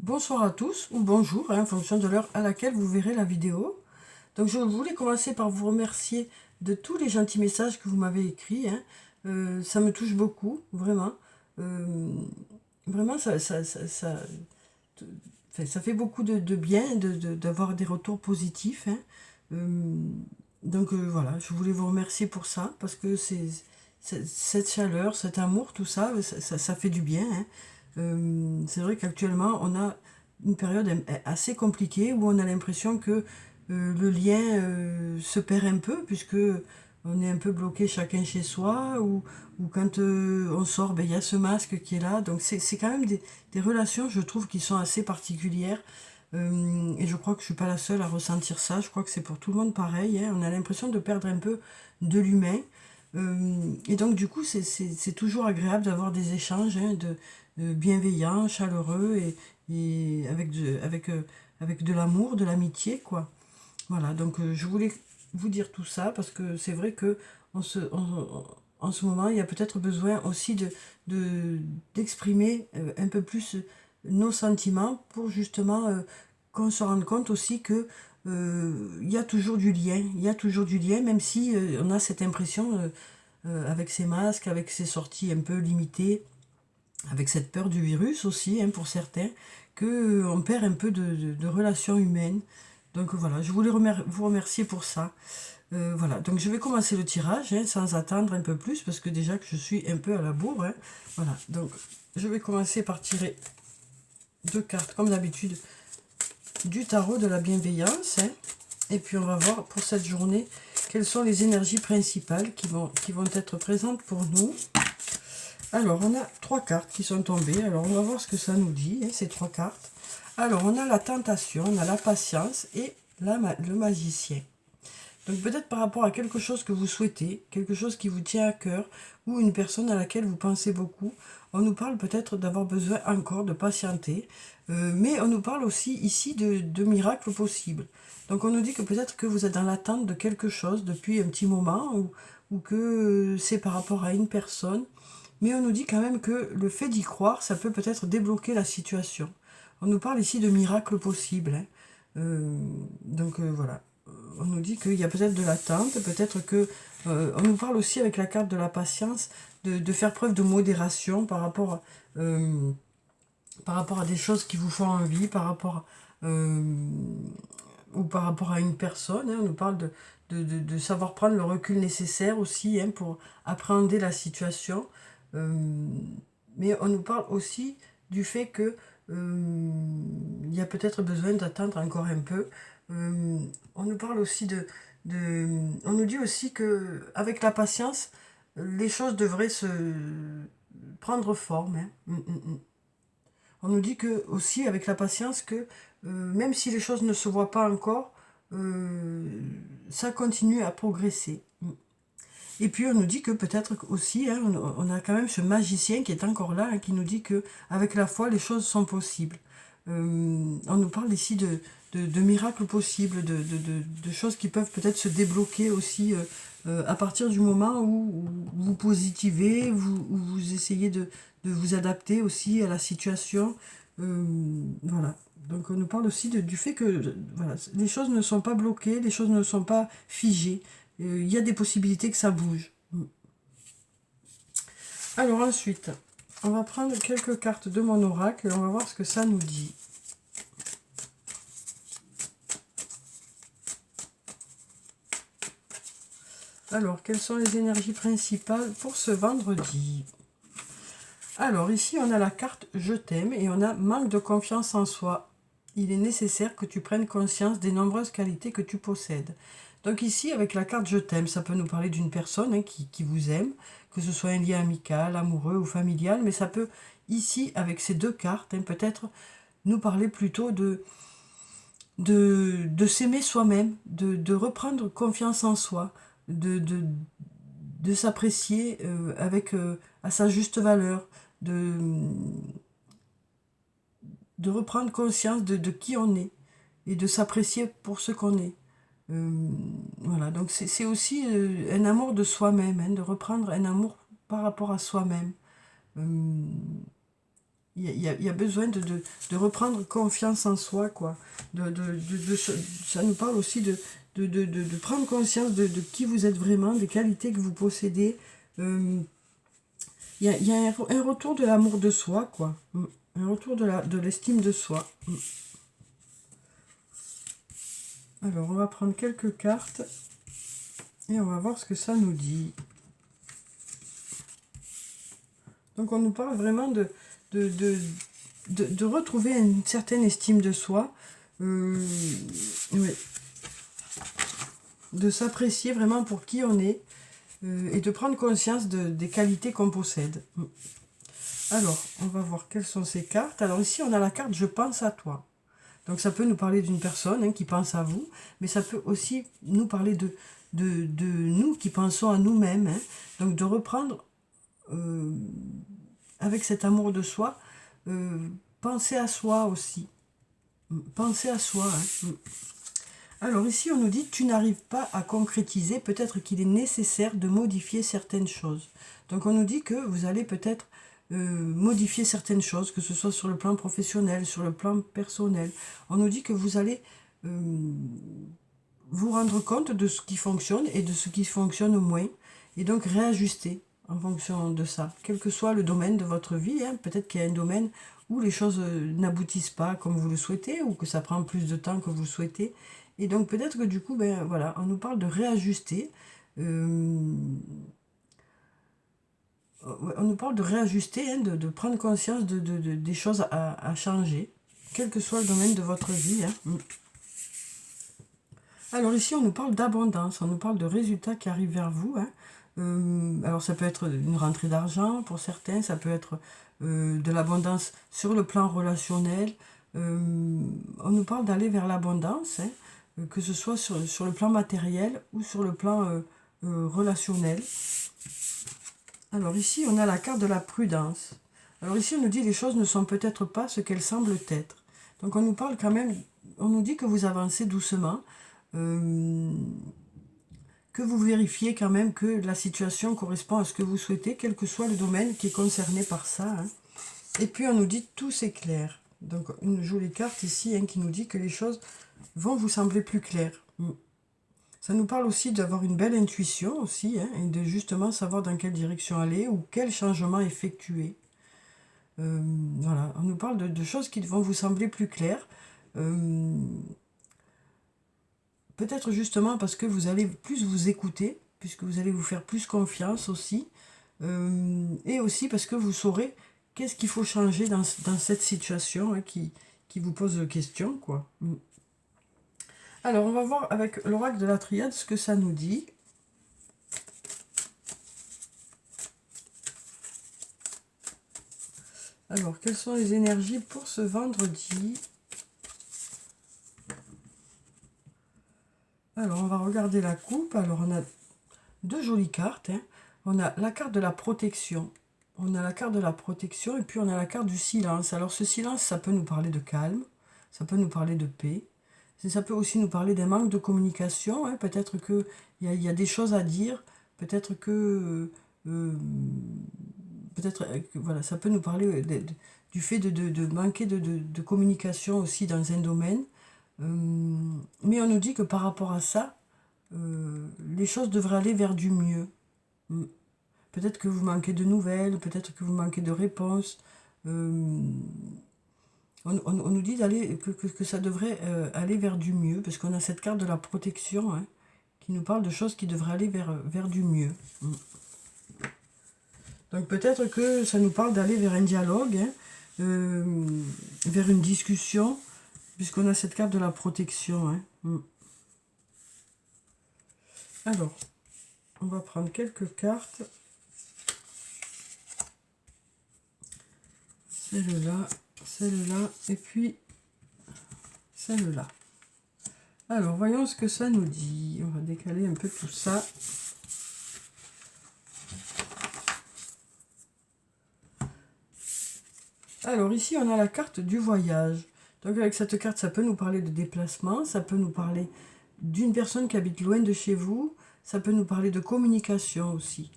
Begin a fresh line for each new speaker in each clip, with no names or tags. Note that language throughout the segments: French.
Bonsoir à tous, ou bonjour, en fonction de l'heure à laquelle vous verrez la vidéo. Donc je voulais commencer par vous remercier de tous les gentils messages que vous m'avez écrits. Ça me touche beaucoup, vraiment. Euh, Vraiment, ça fait beaucoup de bien d'avoir des retours positifs. Euh, voilà, je voulais vous remercier pour ça, parce que cette chaleur, cet amour, tout ça, ça fait du bien. C'est vrai qu'actuellement, on a une période assez compliquée où on a l'impression que le lien se perd un peu, puisque on est un peu bloqué chacun chez soi, ou quand on sort, ben, il y a ce masque qui est là. Donc c'est quand même des relations, je trouve, qui sont assez particulières. Et je crois que je suis pas la seule à ressentir ça. Je crois que c'est pour tout le monde pareil. On a l'impression de perdre un peu de l'humain. Et donc du coup, c'est toujours agréable d'avoir des échanges bienveillants, chaleureux et avec de l'amour, de l'amitié, quoi. Voilà, donc je voulais vous dire tout ça parce que c'est vrai que en ce moment, il y a peut-être besoin aussi d'exprimer un peu plus nos sentiments pour justement qu'on se rende compte aussi que il y a toujours du lien, il y a toujours du lien, même si on a cette impression avec ces masques, avec ces sorties un peu limitées, avec cette peur du virus aussi, pour certains, que on perd un peu de relations humaines. Donc voilà, je voulais vous remercier pour ça. Voilà, donc je vais commencer le tirage sans attendre un peu plus, parce que déjà que je suis un peu à la bourre. Voilà, donc je vais commencer par tirer deux cartes, comme d'habitude, du tarot de la bienveillance. Et puis on va voir pour cette journée quelles sont les énergies principales qui vont être présentes pour nous. Alors, on a trois cartes qui sont tombées. Alors, on va voir ce que ça nous dit, ces trois cartes. Alors, on a la tentation, on a la patience et le magicien. Donc, peut-être par rapport à quelque chose que vous souhaitez, quelque chose qui vous tient à cœur, ou une personne à laquelle vous pensez beaucoup, on nous parle peut-être d'avoir besoin encore de patienter, mais on nous parle aussi ici de miracles possibles. Donc, on nous dit que peut-être que vous êtes dans l'attente de quelque chose depuis un petit moment, ou que c'est par rapport à une personne, mais on nous dit quand même que le fait d'y croire, ça peut peut-être débloquer la situation. On nous parle ici de miracles possibles. Voilà. On nous dit qu'il y a peut-être de l'attente, peut-être que... on nous parle aussi avec la carte de la patience de faire preuve de modération par rapport à des choses qui vous font envie, euh, ou par rapport à une personne. On nous parle de savoir prendre le recul nécessaire aussi pour appréhender la situation. Euh, mais on nous parle aussi du fait que il y a peut-être besoin d'attendre encore un peu. Euh, on nous parle aussi on nous dit aussi que avec la patience, les choses devraient se prendre forme. On nous dit que aussi avec la patience que même si les choses ne se voient pas encore, euh, ça continue à progresser. Et puis on nous dit que peut-être aussi, on a quand même ce magicien qui est encore là, qui nous dit que avec la foi, les choses sont possibles. On nous parle ici de miracles possibles, de choses qui peuvent peut-être se débloquer aussi à partir du moment où vous positivez, où vous essayez de vous adapter aussi à la situation. Voilà. Donc on nous parle aussi du fait que voilà, les choses ne sont pas bloquées, les choses ne sont pas figées. Il y a des possibilités que ça bouge. Alors ensuite, on va prendre quelques cartes de mon oracle et on va voir ce que ça nous dit. Alors, quelles sont les énergies principales pour ce vendredi? Alors, ici, on a la carte Je t'aime et on a manque de confiance en soi. Il est nécessaire que tu prennes conscience des nombreuses qualités que tu possèdes. Donc ici, avec la carte Je t'aime, ça peut nous parler d'une personne qui vous aime, que ce soit un lien amical, amoureux ou familial, mais ça peut, ici, avec ces deux cartes, peut-être nous parler plutôt de s'aimer soi-même, de reprendre confiance en soi, de s'apprécier à sa juste valeur, de, de reprendre conscience de qui on est et de s'apprécier pour ce qu'on est. Euh, voilà, donc c'est aussi un amour de soi-même, de reprendre un amour par rapport à soi-même. Euh, il y a besoin de reprendre confiance en soi, quoi. Ça nous parle aussi de prendre conscience de qui vous êtes vraiment, des qualités que vous possédez. Il y a un retour de l'amour de soi, quoi. Un retour de l'estime de soi. Alors, on va prendre quelques cartes et on va voir ce que ça nous dit. Donc, on nous parle vraiment de retrouver une certaine estime de soi. Oui. De s'apprécier vraiment pour qui on est et de prendre conscience des qualités qu'on possède. Alors, on va voir quelles sont ces cartes. Alors ici, on a la carte « Je pense à toi ». Donc ça peut nous parler d'une personne qui pense à vous, mais ça peut aussi nous parler de nous qui pensons à nous-mêmes. Donc de reprendre, avec cet amour de soi, penser à soi aussi. Penser à soi. Alors ici, on nous dit « Tu n'arrives pas à concrétiser, peut-être qu'il est nécessaire de modifier certaines choses. » Donc on nous dit que vous allez peut-être modifier certaines choses, que ce soit sur le plan professionnel, sur le plan personnel. On nous dit que vous allez vous rendre compte de ce qui fonctionne et de ce qui fonctionne moins, et donc réajuster en fonction de ça, quel que soit le domaine de votre vie. Peut-être qu'il y a un domaine où les choses n'aboutissent pas comme vous le souhaitez, ou que ça prend plus de temps que vous le souhaitez, et donc peut-être que du coup, voilà, on nous parle de réajuster. On nous parle de réajuster, de prendre conscience des choses à changer, quel que soit le domaine de votre vie. Alors ici, on nous parle d'abondance, on nous parle de résultats qui arrivent vers vous. Alors ça peut être une rentrée d'argent pour certains, ça peut être de l'abondance sur le plan relationnel. On nous parle d'aller vers l'abondance, que ce soit sur le plan matériel ou sur le plan relationnel. Alors ici, on a la carte de la prudence. Alors ici, on nous dit les choses ne sont peut-être pas ce qu'elles semblent être. Donc on nous parle quand même, on nous dit que vous avancez doucement, que vous vérifiez quand même que la situation correspond à ce que vous souhaitez, quel que soit le domaine qui est concerné par ça. Et puis on nous dit tout s'éclaire. Donc une jolie carte ici qui nous dit que les choses vont vous sembler plus claires. Ça nous parle aussi d'avoir une belle intuition aussi, et de justement savoir dans quelle direction aller ou quel changement effectuer. Voilà, on nous parle de choses qui vont vous sembler plus claires. Peut-être justement parce que vous allez plus vous écouter, puisque vous allez vous faire plus confiance aussi. Et aussi parce que vous saurez qu'est-ce qu'il faut changer dans cette situation qui vous pose question, quoi. Alors, on va voir avec l'oracle de la triade ce que ça nous dit. Alors, quelles sont les énergies pour ce vendredi? Alors, on va regarder la coupe. Alors, on a deux jolies cartes. On a la carte de la protection. On a la carte de la protection et puis on a la carte du silence. Alors, ce silence, ça peut nous parler de calme. Ça peut nous parler de paix. Ça peut aussi nous parler d'un manque de communication. Peut-être qu'il y a des choses à dire. Peut-être que... voilà, ça peut nous parler du fait de manquer de communication aussi dans un domaine. Mais on nous dit que par rapport à ça, les choses devraient aller vers du mieux. Peut-être que vous manquez de nouvelles, peut-être que vous manquez de réponses. On nous dit que ça devrait aller vers du mieux, parce qu'on a cette carte de la protection qui nous parle de choses qui devraient aller vers du mieux. Donc peut-être que ça nous parle d'aller vers un dialogue, vers une discussion, puisqu'on a cette carte de la protection. Alors, on va prendre quelques cartes. Celle-là, celle-là, et puis celle-là. Alors, voyons ce que ça nous dit. On va décaler un peu tout ça. Alors, ici, on a la carte du voyage. Donc, avec cette carte, ça peut nous parler de déplacement, ça peut nous parler d'une personne qui habite loin de chez vous, ça peut nous parler de communication aussi.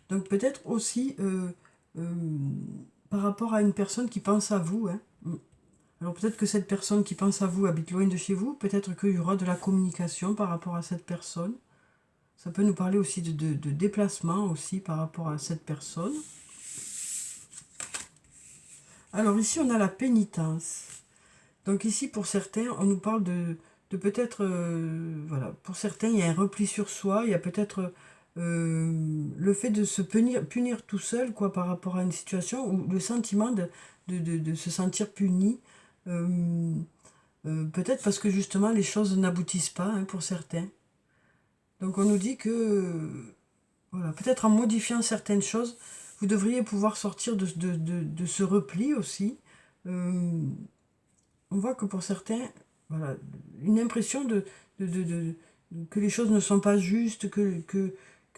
Donc, peut-être aussi... par rapport à une personne qui pense à vous. Hein. Alors peut-être que cette personne qui pense à vous habite loin de chez vous, peut-être qu'il y aura de la communication par rapport à cette personne. Ça peut nous parler aussi de déplacement aussi par rapport à cette personne. Alors ici, on a la pénitence. Donc ici, pour certains, on nous parle de peut-être, voilà, pour certains, il y a un repli sur soi, il y a peut-être le fait de se punir tout seul, quoi, par rapport à une situation, ou le sentiment de se sentir puni, euh, peut-être parce que justement, les choses n'aboutissent pas, hein, pour certains. Donc on nous dit que, voilà, peut-être en modifiant certaines choses, vous devriez pouvoir sortir de ce repli aussi. Euh, on voit que pour certains, voilà, une impression que les choses ne sont pas justes,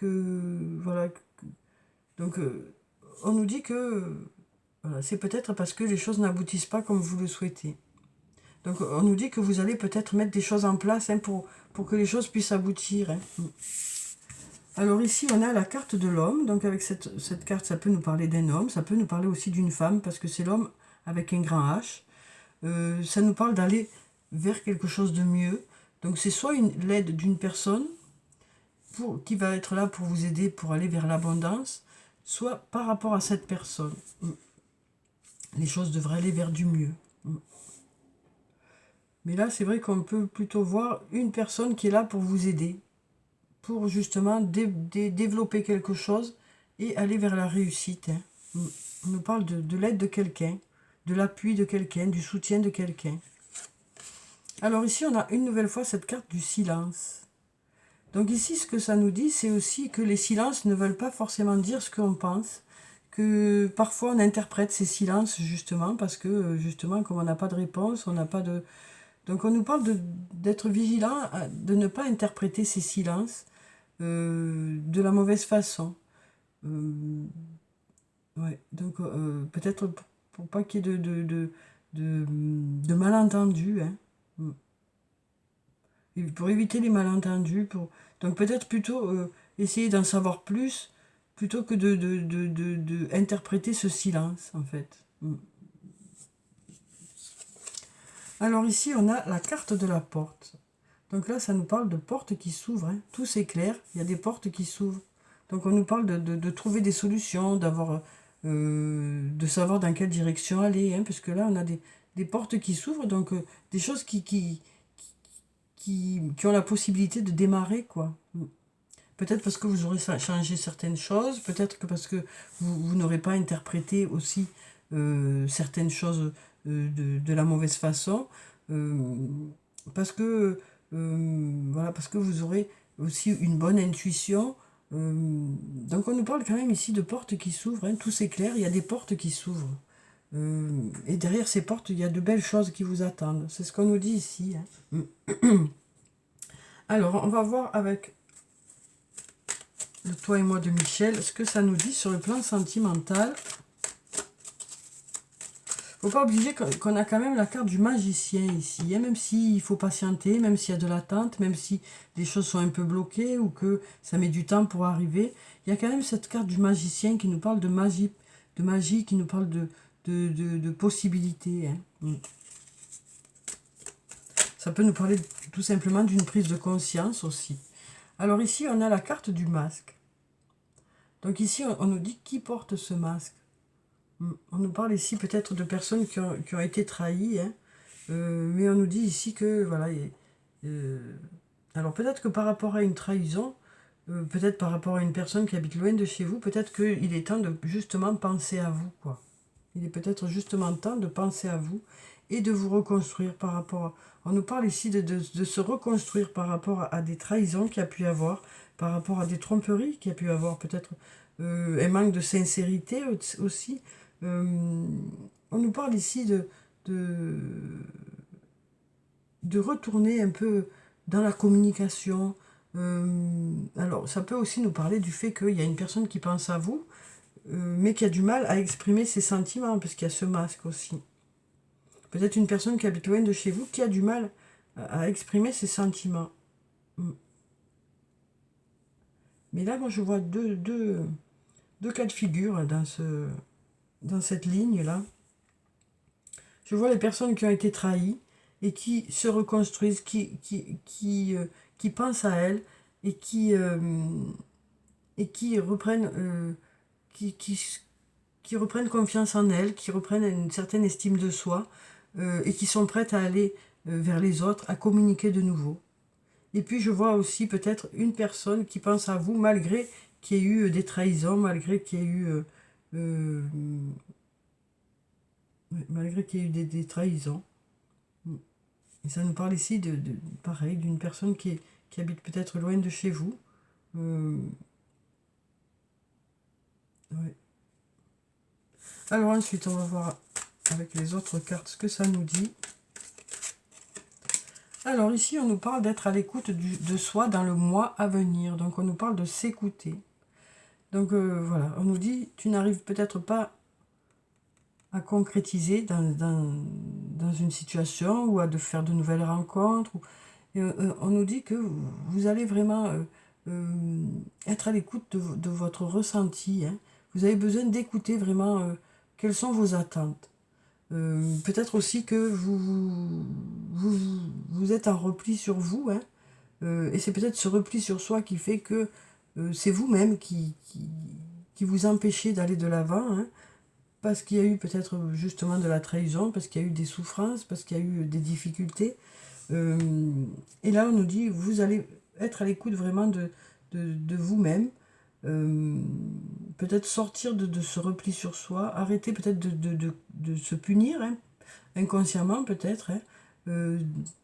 voilà. Donc, on nous dit que voilà, c'est peut-être parce que les choses n'aboutissent pas comme vous le souhaitez. Donc, on nous dit que vous allez peut-être mettre des choses en place, hein, pour que les choses puissent aboutir. Hein. Alors ici, on a la carte de l'homme. Donc, avec cette carte, ça peut nous parler d'un homme, ça peut nous parler aussi d'une femme, parce que c'est l'homme avec un grand H. Ça nous parle d'aller vers quelque chose de mieux. Donc c'est soit l'aide d'une personne qui va être là pour vous aider pour aller vers l'abondance, soit par rapport à cette personne. Les choses devraient aller vers du mieux. Mais là, c'est vrai qu'on peut plutôt voir une personne qui est là pour vous aider, pour justement développer quelque chose et aller vers la réussite. Hein. On nous parle de l'aide de quelqu'un, de l'appui de quelqu'un, du soutien de quelqu'un. Alors ici, on a une nouvelle fois cette carte du silence. Donc ici, ce que ça nous dit, c'est aussi que les silences ne veulent pas forcément dire ce qu'on pense, que parfois on interprète ces silences justement, parce que justement, comme on n'a pas de réponse, on n'a pas de... Donc on nous parle d'être vigilant, de ne pas interpréter ces silences de la mauvaise façon. Ouais, donc peut-être pour pas qu'il y ait de malentendus, hein. Pour éviter les malentendus, donc peut-être plutôt essayer d'en savoir plus plutôt que de interpréter ce silence en fait. Alors ici on a la carte de la porte. Donc là ça nous parle de portes qui s'ouvrent, hein. Tout s'éclaire, il y a des portes qui s'ouvrent. Donc on nous parle de trouver des solutions, de savoir dans quelle direction aller, hein, parce que là on a des portes qui s'ouvrent, donc des choses qui ont la possibilité de démarrer, quoi. Peut-être parce que vous aurez changé certaines choses, peut-être que parce que vous n'aurez pas interprété aussi certaines choses de la mauvaise façon, parce que voilà, parce que vous aurez aussi une bonne intuition. Donc on nous parle quand même ici de portes qui s'ouvrent, hein, tout s'éclaire, il y a des portes qui s'ouvrent. Et derrière ces portes, il y a de belles choses qui vous attendent. C'est ce qu'on nous dit ici. Hein. Alors, on va voir avec le toi et moi de Michel ce que ça nous dit sur le plan sentimental. Faut pas oublier qu'on a quand même la carte du magicien ici. Hein, même s'il faut patienter, même s'il y a de l'attente, même si les choses sont un peu bloquées ou que ça met du temps pour arriver, il y a quand même cette carte du magicien qui nous parle de magie, qui nous parle de possibilités. Hein. Ça peut nous parler tout simplement d'une prise de conscience aussi. Alors ici, on a la carte du masque. Donc ici, on nous dit qui porte ce masque. On nous parle ici peut-être de personnes qui ont été trahies, hein. Mais on nous dit ici que, voilà, alors peut-être que par rapport à une trahison, peut-être par rapport à une personne qui habite loin de chez vous, peut-être qu'il est temps de justement penser à vous, quoi. Il est peut-être justement temps de penser à vous et de vous reconstruire par rapport à... On nous parle ici de se reconstruire par rapport à des trahisons qu'il y a pu avoir, par rapport à des tromperies qu'il y a pu avoir, peut-être un manque de sincérité aussi. On nous parle ici de retourner un peu dans la communication. Alors, ça peut aussi nous parler du fait qu'il y a une personne qui pense à vous, mais qui a du mal à exprimer ses sentiments, parce qu'il y a ce masque aussi. Peut-être une personne qui habite loin de chez vous qui a du mal à exprimer ses sentiments. Mais là, moi, je vois deux cas de figure dans cette ligne-là. Je vois les personnes qui ont été trahies et qui se reconstruisent, qui pensent à elles et qui reprennent, qui reprennent confiance en elles, qui reprennent une certaine estime de soi et qui sont prêtes à aller vers les autres, à communiquer de nouveau. Et puis je vois aussi peut-être une personne qui pense à vous malgré qu'il y ait eu des trahisons, euh, malgré qu'il y ait eu des trahisons. Et ça nous parle ici pareil, d'une personne qui habite peut-être loin de chez vous. Ouais. Alors ensuite, on va voir avec les autres cartes ce que ça nous dit. Alors ici, on nous parle d'être à l'écoute de soi dans le mois à venir. Donc on nous parle de s'écouter. Donc voilà, on nous dit, tu n'arrives peut-être pas à concrétiser dans une situation ou à faire de nouvelles rencontres. On nous dit que vous allez vraiment être à l'écoute de votre ressenti. Hein. Vous avez besoin d'écouter vraiment quelles sont vos attentes. Peut-être aussi que vous êtes en repli sur vous, hein, et c'est peut-être ce repli sur soi qui fait que c'est vous-même qui vous empêchez d'aller de l'avant, hein, parce qu'il y a eu peut-être justement de la trahison, parce qu'il y a eu des souffrances, parce qu'il y a eu des difficultés. Et là, on nous dit, vous allez être à l'écoute vraiment de vous-même, peut-être sortir de ce repli sur soi, arrêter peut-être de se punir, hein, inconsciemment peut-être, hein,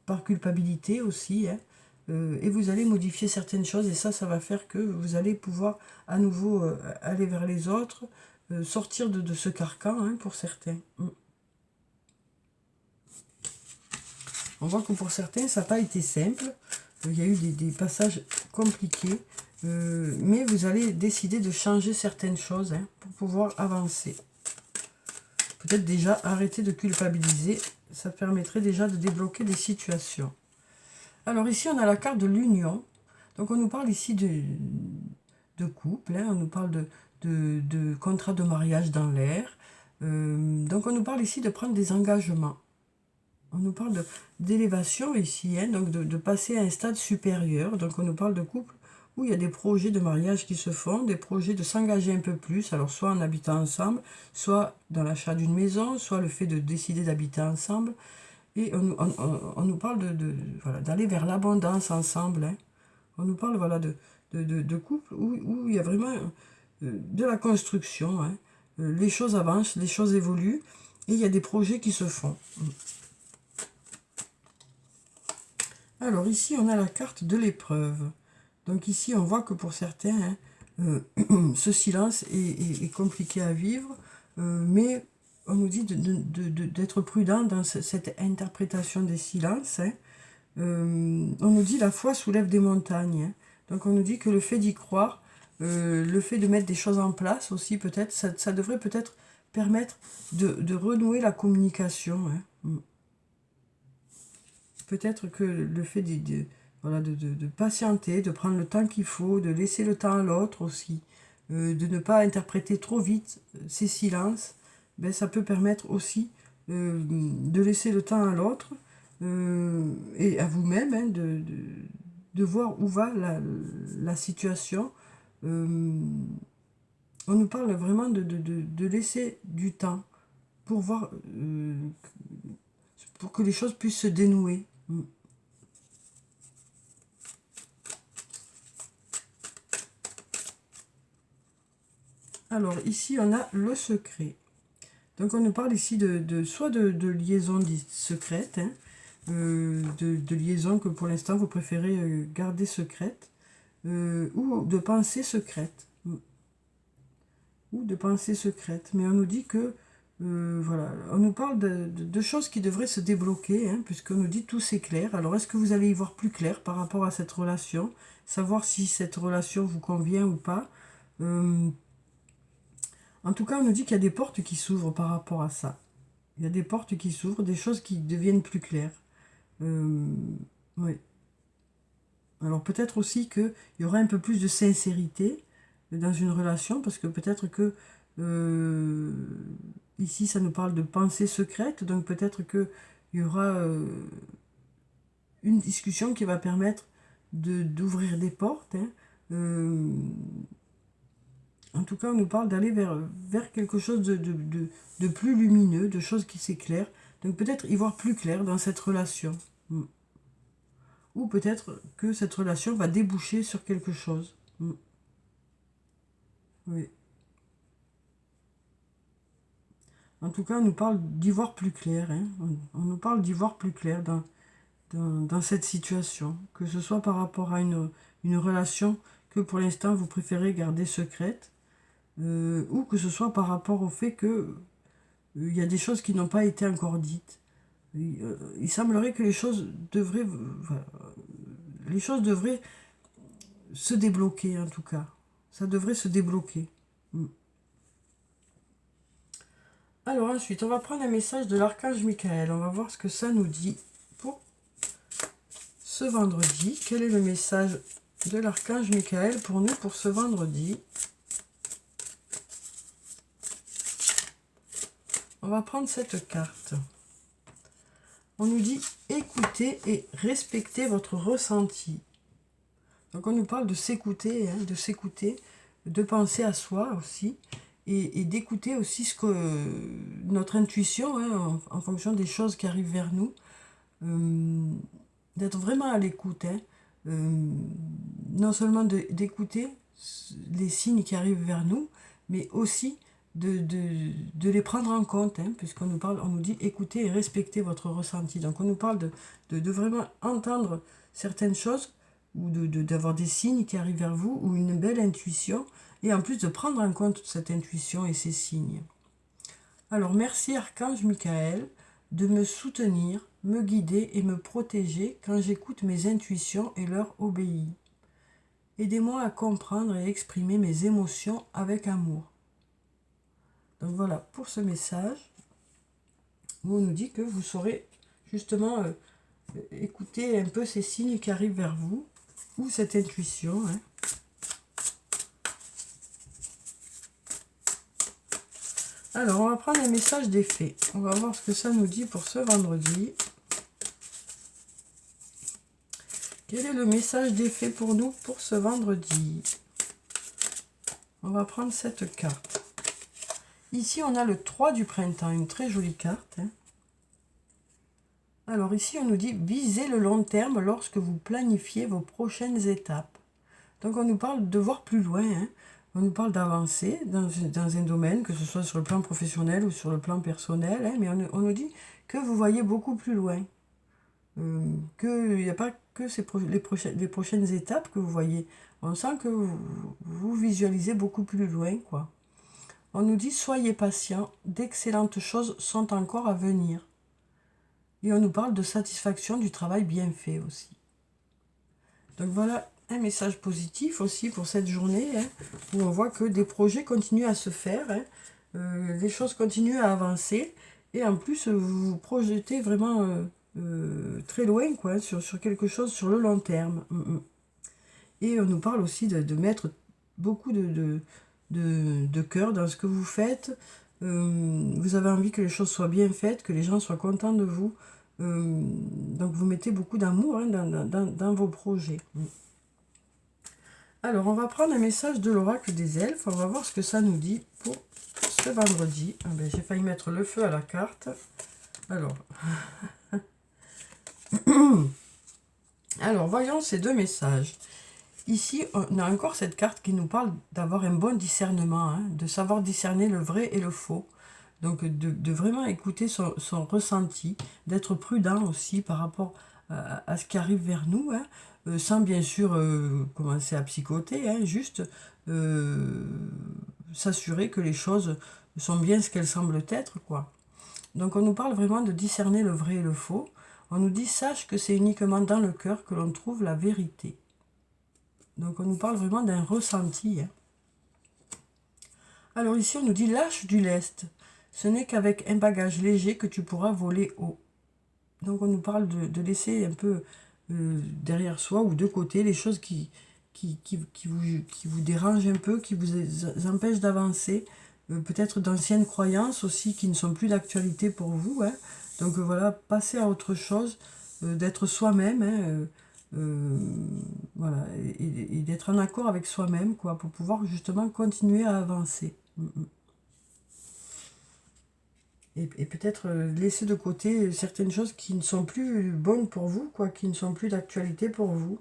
par culpabilité aussi, hein, et vous allez modifier certaines choses et ça va faire que vous allez pouvoir à nouveau aller vers les autres, sortir de ce carcan, hein, pour certains. On voit que pour certains, ça n'a pas été simple. Il y a eu des passages compliqués. Mais vous allez décider de changer certaines choses, hein, pour pouvoir avancer. Peut-être déjà arrêter de culpabiliser. Ça permettrait déjà de débloquer des situations. Alors ici, on a la carte de l'union. Donc on nous parle ici de couple. Hein, on nous parle de contrat de mariage dans l'air. Donc on nous parle ici de prendre des engagements. On nous parle d'élévation ici, hein, donc de passer à un stade supérieur. Donc on nous parle de couple où il y a des projets de mariage qui se font, des projets de s'engager un peu plus, alors soit en habitant ensemble, soit dans l'achat d'une maison, soit le fait de décider d'habiter ensemble. Et on nous parle voilà, d'aller vers l'abondance ensemble. Hein. On nous parle voilà, de couple où il y a vraiment de la construction. Hein. Les choses avancent, les choses évoluent, et il y a des projets qui se font. Alors ici, on a la carte de l'épreuve. Donc ici, on voit que pour certains, hein, ce silence est compliqué à vivre, mais on nous dit d'être prudent dans cette interprétation des silences. Hein. On nous dit la foi soulève des montagnes. Hein. Donc on nous dit que le fait d'y croire, le fait de mettre des choses en place aussi, peut-être, ça devrait peut-être permettre de renouer la communication. Hein. Peut-être que le fait voilà, de patienter, de prendre le temps qu'il faut, de laisser le temps à l'autre aussi, de ne pas interpréter trop vite ces silences, ben, ça peut permettre aussi de laisser le temps à l'autre et à vous-même, hein, de voir où va la situation. On nous parle vraiment de laisser du temps pour voir, pour que les choses puissent se dénouer. Alors ici on a le secret. Donc on nous parle ici soit de liaison secrète, hein, de liaison que pour l'instant vous préférez garder secrète, ou de pensée secrète. Ou de pensée secrète. Mais on nous dit que, voilà, on nous parle de choses qui devraient se débloquer, hein, puisqu'on nous dit tout s'éclaire. Alors est-ce que vous allez y voir plus clair par rapport à cette relation, savoir si cette relation vous convient ou pas. En tout cas, on nous dit qu'il y a des portes qui s'ouvrent par rapport à ça. Il y a des portes qui s'ouvrent, des choses qui deviennent plus claires. Oui. Alors peut-être aussi qu'il y aura un peu plus de sincérité dans une relation, parce que peut-être que Ici, ça nous parle de pensée secrète, donc peut-être qu'il y aura une discussion qui va permettre d'ouvrir des portes. Hein. En tout cas, on nous parle d'aller vers quelque chose de plus lumineux, de choses qui s'éclairent. Donc peut-être y voir plus clair dans cette relation. Ou peut-être que cette relation va déboucher sur quelque chose. Oui. En tout cas, on nous parle d'y voir plus clair. Hein. On nous parle d'y voir plus clair dans cette situation. Que ce soit par rapport à une relation que pour l'instant vous préférez garder secrète, ou que ce soit par rapport au fait que il y a des choses qui n'ont pas été encore dites. Il semblerait que les choses devraient se débloquer en tout cas. Ça devrait se débloquer. Alors ensuite, on va prendre un message de l'archange Michael. On va voir ce que ça nous dit pour ce vendredi. Quel est le message de l'archange Michael pour nous pour ce vendredi? On va prendre cette carte. On nous dit écoutez et respectez votre ressenti. Donc on nous parle de s'écouter, hein, de penser à soi aussi, et d'écouter aussi ce que notre intuition, hein, en fonction des choses qui arrivent vers nous, d'être vraiment à l'écoute. Hein, non seulement d'écouter les signes qui arrivent vers nous, mais aussi de les prendre en compte, hein, puisqu'on nous parle, on nous dit écoutez et respectez votre ressenti. Donc on nous parle de vraiment entendre certaines choses, ou d'avoir des signes qui arrivent vers vous, ou une belle intuition, et en plus de prendre en compte cette intuition et ces signes. Alors merci Archange Michael de me soutenir, me guider et me protéger quand j'écoute mes intuitions et leur obéis. Aidez-moi à comprendre et exprimer mes émotions avec amour. Donc voilà pour ce message où on nous dit que vous saurez justement écouter un peu ces signes qui arrivent vers vous, ou cette intuition. Hein. Alors on va prendre un message des fées. On va voir ce que ça nous dit pour ce vendredi. Quel est le message des fées pour nous pour ce vendredi? On va prendre cette carte. Ici, on a le 3 du printemps, une très jolie carte. Hein. Alors ici, on nous dit « Visez le long terme lorsque vous planifiez vos prochaines étapes ». Donc on nous parle de voir plus loin. Hein. On nous parle d'avancer dans un domaine, que ce soit sur le plan professionnel ou sur le plan personnel. Hein, mais on nous dit que vous voyez beaucoup plus loin. Qu'il n'y a pas que les prochaines étapes que vous voyez. On sent que vous visualisez beaucoup plus loin, quoi. On nous dit « Soyez patient, d'excellentes choses sont encore à venir ». Et on nous parle de satisfaction du travail bien fait aussi. Donc voilà un message positif aussi pour cette journée, hein, où on voit que des projets continuent à se faire, hein, les choses continuent à avancer, et en plus vous vous projetez vraiment très loin, quoi, sur quelque chose sur le long terme. Et on nous parle aussi de mettre beaucoup de cœur dans ce que vous faites. Vous avez envie que les choses soient bien faites, que les gens soient contents de vous. Donc vous mettez beaucoup d'amour, hein, dans vos projets. Alors on va prendre un message de l'oracle des elfes. On va voir ce que ça nous dit pour ce vendredi. Ah ben, j'ai failli mettre le feu à la carte. Alors, alors voyons ces deux messages. Ici, on a encore cette carte qui nous parle d'avoir un bon discernement, hein, de savoir discerner le vrai et le faux. Donc, de vraiment écouter son ressenti, d'être prudent aussi par rapport à ce qui arrive vers nous, hein, sans bien sûr commencer à psychoter, hein, juste s'assurer que les choses sont bien ce qu'elles semblent être, quoi. Donc, on nous parle vraiment de discerner le vrai et le faux. On nous dit, sache que c'est uniquement dans le cœur que l'on trouve la vérité. Donc on nous parle vraiment d'un ressenti. Hein. Alors ici on nous dit lâche du lest. Ce n'est qu'avec un bagage léger que tu pourras voler haut. Donc on nous parle de laisser un peu derrière soi ou de côté les choses qui vous dérangent un peu, qui vous empêchent d'avancer. peut-être d'anciennes croyances aussi qui ne sont plus d'actualité pour vous, hein. Donc voilà, passer à autre chose, d'être soi-même, hein, voilà, et d'être en accord avec soi-même, quoi, pour pouvoir justement continuer à avancer. Et peut-être laisser de côté certaines choses qui ne sont plus bonnes pour vous, quoi, qui ne sont plus d'actualité pour vous.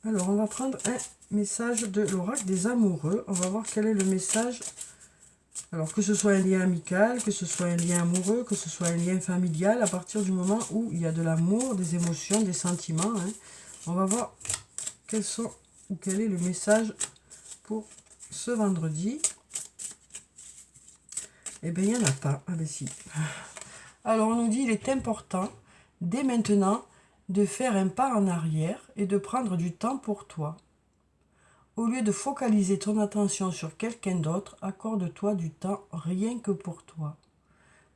Alors, on va prendre un message de l'oracle des amoureux. On va voir quel est le message. Alors, que ce soit un lien amical, que ce soit un lien amoureux, que ce soit un lien familial, à partir du moment où il y a de l'amour, des émotions, des sentiments, hein, on va voir quels sont ou quel est le message pour ce vendredi. Eh bien, il n'y en a pas. Ah ben si. Alors, on nous dit il est important, dès maintenant, de faire un pas en arrière et de prendre du temps pour toi. Au lieu de focaliser ton attention sur quelqu'un d'autre, accorde-toi du temps rien que pour toi.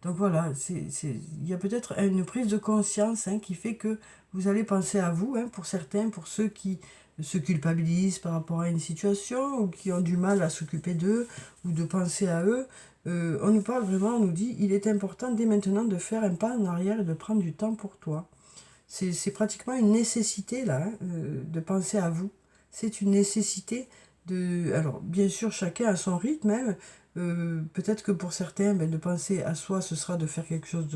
Donc voilà, il y a peut-être une prise de conscience, hein, qui fait que vous allez penser à vous, hein, pour certains, pour ceux qui se culpabilisent par rapport à une situation ou qui ont du mal à s'occuper d'eux ou de penser à eux. On nous parle vraiment, on nous dit, il est important dès maintenant de faire un pas en arrière et de prendre du temps pour toi. C'est pratiquement une nécessité là, hein, de penser à vous. C'est une nécessité de... Alors, bien sûr, chacun a son rythme, même. Peut-être que pour certains, ben, de penser à soi, ce sera de faire quelque chose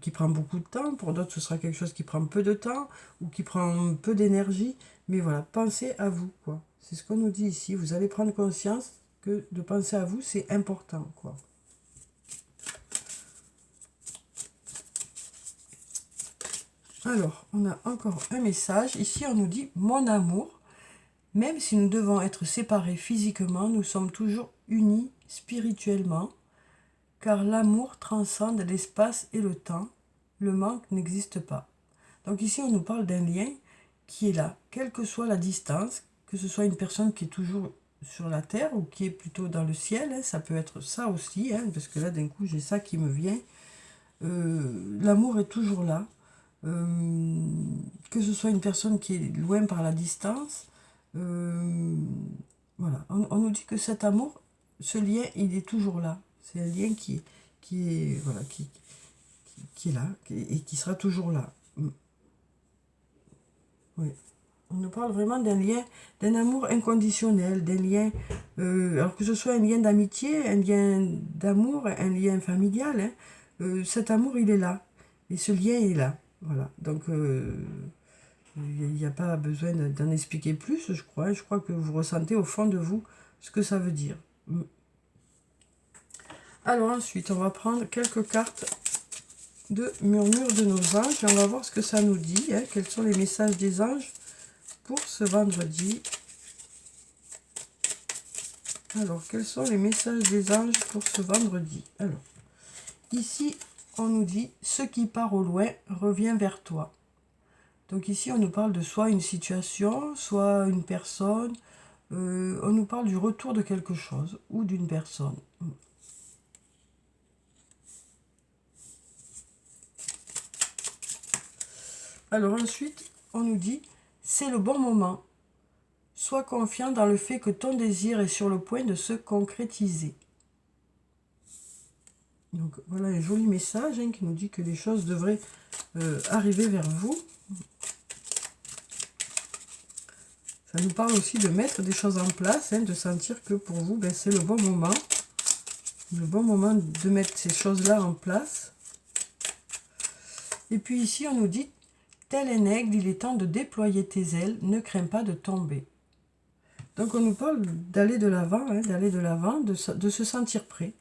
qui prend beaucoup de temps. Pour d'autres, ce sera quelque chose qui prend peu de temps ou qui prend peu d'énergie. Mais voilà, pensez à vous, quoi. C'est ce qu'on nous dit ici. Vous allez prendre conscience que de penser à vous, c'est important, quoi. Alors, on a encore un message. Ici, on nous dit « Mon amour, même si nous devons être séparés physiquement, nous sommes toujours unis spirituellement, car l'amour transcende l'espace et le temps. Le manque n'existe pas. » Donc ici, on nous parle d'un lien qui est là, quelle que soit la distance, que ce soit une personne qui est toujours sur la terre ou qui est plutôt dans le ciel, hein, ça peut être ça aussi, hein, parce que là, d'un coup, j'ai ça qui me vient. L'amour est toujours là. Que ce soit une personne qui est loin par la distance, voilà, on nous dit que cet amour, ce lien, il est toujours là. C'est un lien voilà, qui est là et qui sera toujours là. Oui. On nous parle vraiment d'un lien, d'un amour inconditionnel, d'un lien, alors que ce soit un lien d'amitié, un lien d'amour, un lien familial, hein, cet amour, il est là. Et ce lien est là. Voilà. Donc, il n'y a pas besoin d'en expliquer plus, je crois. Je crois que vous ressentez au fond de vous ce que ça veut dire. Alors ensuite, on va prendre quelques cartes de murmure de nos anges et on va voir ce que ça nous dit, hein, quels sont les messages des anges pour ce vendredi. Alors, quels sont les messages des anges pour ce vendredi? Alors, ici, on nous dit « Ce qui part au loin revient vers toi ». Donc ici, on nous parle de soit une situation, soit une personne. On nous parle du retour de quelque chose ou d'une personne. Alors ensuite, on nous dit « C'est le bon moment. Sois confiant dans le fait que ton désir est sur le point de se concrétiser. » Donc voilà un joli message, hein, qui nous dit que les choses devraient arriver vers vous. Ça nous parle aussi de mettre des choses en place, hein, de sentir que pour vous, ben, c'est le bon moment. Le bon moment de mettre ces choses-là en place. Et puis ici, on nous dit, tel un aigle, il est temps de déployer tes ailes, ne crains pas de tomber. Donc on nous parle d'aller de l'avant, hein, de se sentir prêt.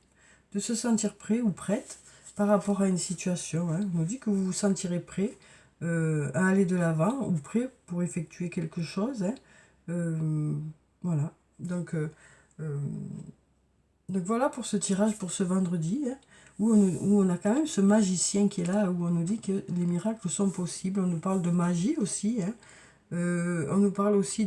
De se sentir prêt ou prête par rapport à une situation. Hein. On nous dit que vous vous sentirez prêt à aller de l'avant ou prêt pour effectuer quelque chose. Hein. Voilà. Donc voilà pour ce tirage pour ce vendredi, hein, où on a quand même ce magicien qui est là, où on nous dit que les miracles sont possibles. On nous parle de magie aussi. Hein. On nous parle aussi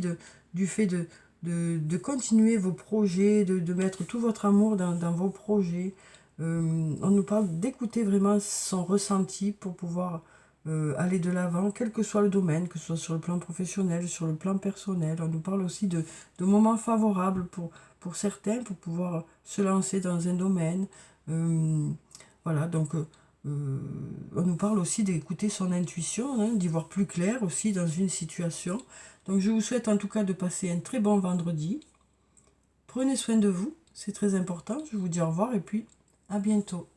du fait de continuer vos projets, de mettre tout votre amour dans vos projets. On nous parle d'écouter vraiment son ressenti pour pouvoir aller de l'avant, quel que soit le domaine, que ce soit sur le plan professionnel, sur le plan personnel. On nous parle aussi de moments favorables pour certains, pour pouvoir se lancer dans un domaine. Voilà, donc on nous parle aussi d'écouter son intuition, hein, d'y voir plus clair aussi dans une situation. Donc je vous souhaite en tout cas de passer un très bon vendredi. Prenez soin de vous, c'est très important. Je vous dis au revoir et puis à bientôt.